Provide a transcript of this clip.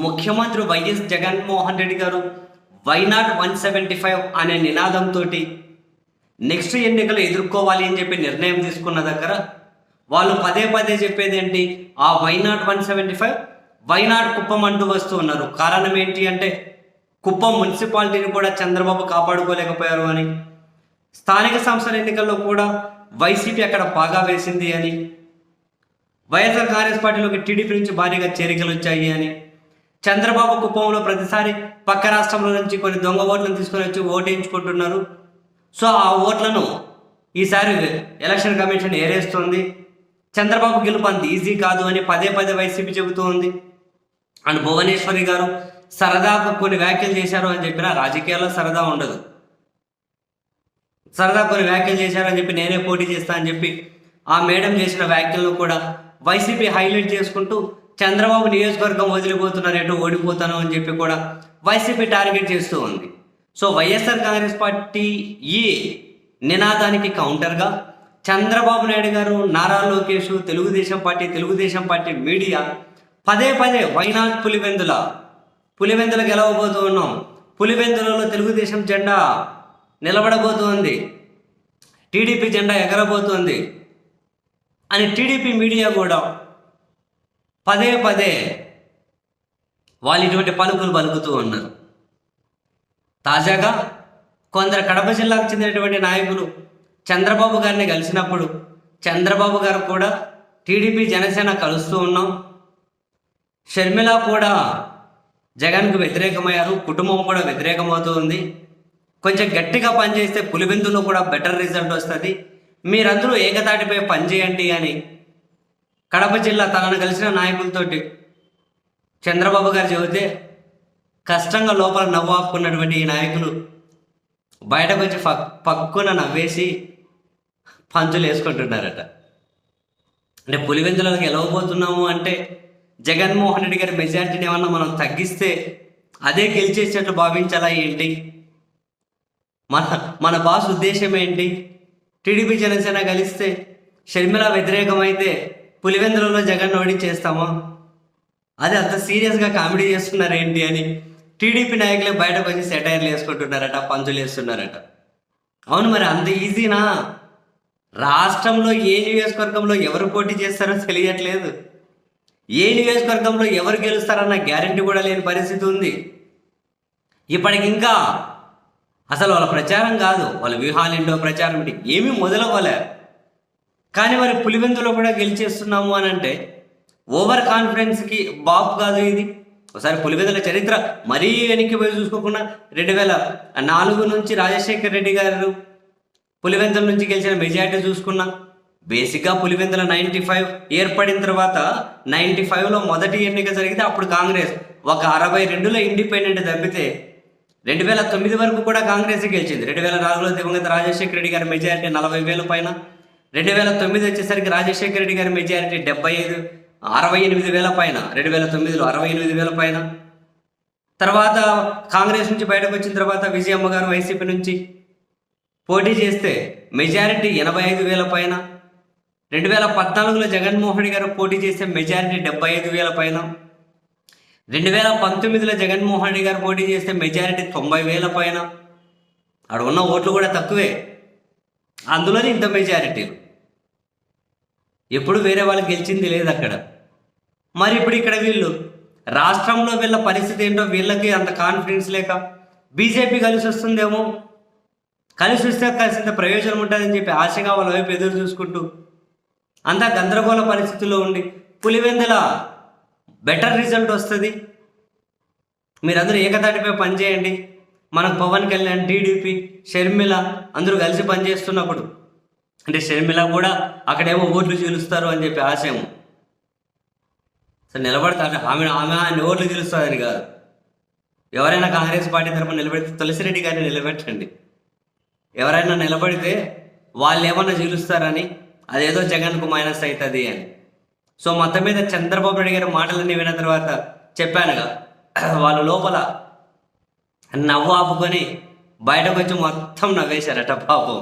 ముఖ్యమంత్రి వైఎస్ జగన్మోహన్ రెడ్డి గారు వైనాట్ 175 అనే నినాదంతో నెక్స్ట్ ఎన్నికలు ఎదుర్కోవాలి అని చెప్పి నిర్ణయం తీసుకున్న దగ్గర వాళ్ళు పదే పదే చెప్పేది ఏంటి? ఆ వైనాట్ 175 వైనాట్ కుప్పం అంటూ వస్తూ ఉన్నారు. కారణం ఏంటి అంటే కుప్పం మున్సిపాలిటీని కూడా చంద్రబాబు కాపాడుకోలేకపోయారు అని, స్థానిక సంస్థల ఎన్నికల్లో కూడా వైసీపీ అక్కడ పాగా వేసింది అని, వైఎస్ఆర్ కాంగ్రెస్ పార్టీలోకి టీడీపీ నుంచి భారీగా చేరికలు వచ్చాయి అని, చంద్రబాబు కుప్పంలో ప్రతిసారి పక్క రాష్ట్రంలో నుంచి కొన్ని దొంగ ఓట్లను తీసుకొని వచ్చి ఓటేయించుకుంటున్నారు. సో ఆ ఓట్లను ఈసారి ఎలక్షన్ కమిషన్ ఏరేస్తుంది. చంద్రబాబు గెలుపు అంత ఈజీ కాదు అని పదే పదే వైసీపీ చెబుతూ ఉంది. అండ్ భువనేశ్వరి గారు సరదాకు కొన్ని వ్యాఖ్యలు చేశారు అని చెప్పిన రాజకీయాల్లో సరదా ఉండదు. సరదా కొన్ని వ్యాఖ్యలు చేశారు అని చెప్పి నేనే పోటీ చేస్తా అని చెప్పి ఆ మేడం చేసిన వ్యాఖ్యలను కూడా వైసీపీ హైలైట్ చేసుకుంటూ చంద్రబాబు నియోజకవర్గం వదిలిపోతున్నారు, ఎటు ఓడిపోతాను అని చెప్పి కూడా వైసీపీ టార్గెట్ చేస్తూ ఉంది. సో వైఎస్ఆర్ కాంగ్రెస్ పార్టీ ఈ నినాదానికి కౌంటర్గా చంద్రబాబు నాయుడు గారు, నారా లోకేష్, తెలుగుదేశం పార్టీ మీడియా పదే పదే వైనాట్ పులివెందుల గెలవబోతూ ఉన్నాం, పులివెందులలో తెలుగుదేశం జెండా నిలబడబోతోంది, టీడీపీ జెండా ఎగరబోతోంది అని టీడీపీ మీడియా కూడా పదే పదే వాళ్ళు ఇటువంటి పలుకులు పలుకుతూ ఉన్నారు. తాజాగా కొందరు కడప జిల్లాకు చెందినటువంటి నాయకులు చంద్రబాబు గారిని కలిసినప్పుడు చంద్రబాబు గారు కూడా టీడీపీ జనసేన కలుస్తూ ఉన్నాం, షర్మిల కూడా జగన్కు వ్యతిరేకమయ్యారు, కుటుంబం కూడా వ్యతిరేకమవుతూ ఉంది, కొంచెం గట్టిగా పనిచేస్తే పులివెందులో కూడా బెటర్ రిజల్ట్ వస్తుంది, మీరందరూ ఏకతాటిపై పనిచేయండి అని కడప జిల్లా తనను కలిసిన నాయకులతోటి చంద్రబాబు గారు చెబితే కష్టంగా లోపల నవ్వు ఆపుకున్నటువంటి ఈ నాయకులు బయటకు వచ్చి పక్కున నవ్వేసి పంచులు వేసుకుంటున్నారట. అంటే పులివెందులకు గెలవబోతున్నాము అంటే జగన్మోహన్ రెడ్డి గారి మెజార్టీని ఏమన్నా మనం తగ్గిస్తే అదే గెలిచేసేట్లు భావించాలా ఏంటి? మన బాస్ ఉద్దేశం ఏంటి? టీడీపీ జనసేన కలిస్తే షర్మిల వ్యతిరేకమైతే పులివెందులలో జగన్ ఓడించేస్తామా? అది అంత సీరియస్గా కామెడీ చేస్తున్నారు ఏంటి అని టీడీపీ నాయకులే బయటకు వచ్చి సెటైర్లు వేసుకుంటున్నారట, పంచులు వేస్తున్నారట. అవును, మరి అంత ఈజీనా? రాష్ట్రంలో ఏ నియోజకవర్గంలో ఎవరు పోటీ చేస్తారో తెలియట్లేదు, ఏ నియోజకవర్గంలో ఎవరు గెలుస్తారన్న గ్యారంటీ కూడా లేని పరిస్థితి ఉంది. ఇప్పటికి ఇంకా అసలు వాళ్ళ ప్రచారం కాదు, వాళ్ళ వ్యూహాలేంటో ప్రచారం ఏంటి ఏమీ మొదలవ్వలే. కానీ మరి పులివెందులో కూడా గెలిచేస్తున్నాము అని అంటే ఓవర్ కాన్ఫిడెన్స్కి బాబు కాదు ఇది. ఒకసారి పులివెందుల చరిత్ర మరీ వెనక్కి పోయి చూసుకోకుండా 2004 నుంచి రాజశేఖర్ రెడ్డి గారు పులివెందుల నుంచి గెలిచిన మెజార్టీ చూసుకున్నా, బేసిక్గా పులివెందుల 95 ఏర్పడిన తర్వాత 95లో మొదటి ఎన్నిక జరిగితే అప్పుడు కాంగ్రెస్ ఒక 62లో ఇండిపెండెంట్ తప్పితే 2009 వరకు కూడా కాంగ్రెస్ గెలిచింది. 2004లో దివంగత రాజశేఖర రెడ్డి గారి మెజారిటీ 40,000 పైన, 2009 వచ్చేసరికి రాజశేఖర రెడ్డి గారి మెజారిటీ 68,000 పైన, 2009లో 68,000 పైన. తర్వాత కాంగ్రెస్ నుంచి బయటకు వచ్చిన తర్వాత విజయమ్మ గారు వైసీపీ నుంచి పోటీ చేస్తే మెజారిటీ 85,000 పైన, 2014లో జగన్మోహన్ రెడ్డి గారు పోటీ చేస్తే మెజారిటీ 75,000 పైన, 2019లో జగన్మోహన్ రెడ్డి గారు పోటీ చేస్తే మెజారిటీ 90,000 పైన. అక్కడ ఉన్న ఓట్లు కూడా తక్కువే, అందులోనే ఇంత మెజారిటీలు. ఎప్పుడు వేరే వాళ్ళు గెలిచింది లేదు అక్కడ. మరి ఇప్పుడు ఇక్కడ వీళ్ళు రాష్ట్రంలో వీళ్ళ పరిస్థితి ఏంటో వీళ్ళకి అంత కాన్ఫిడెన్స్ లేక బీజేపీ కలిసి వస్తుందేమో, కలిసి వస్తే కాసింత ప్రయోజనం ఉంటుందని చెప్పి ఆశగా వాళ్ళ వైపు ఎదురు చూసుకుంటూ అంతా గందరగోళ పరిస్థితుల్లో ఉండి పులివెందుల బెటర్ రిజల్ట్ వస్తుంది, మీరందరూ ఏకతాటిపై పనిచేయండి, మనకు పవన్ కళ్యాణ్, టీడీపీ, షర్మిల అందరూ కలిసి పనిచేస్తున్నప్పుడు అంటే షర్మిల కూడా అక్కడేమో ఓట్లు గెలుస్తారు అని చెప్పి ఆశయం. సరే నిలబడతారు, ఆమె ఆయన ఓట్లు గెలుస్తుందని కాదు, ఎవరైనా కాంగ్రెస్ పార్టీ తరఫున నిలబెడితే తులసిరెడ్డి గారిని నిలబెట్టండి, ఎవరైనా నిలబడితే వాళ్ళు ఏమన్నా గెలుస్తారని అదేదో జగన్కు మైనస్ అవుతుంది అని. సో మొత్తం మీద చంద్రబాబు నాయుడు గారి మాటలన్నీ విన్న తర్వాత చెప్పానుగా, వాళ్ళు లోపల నవ్వు ఆపుకొని బయటకు వచ్చి మొత్తం నవ్వేశారట పాపం.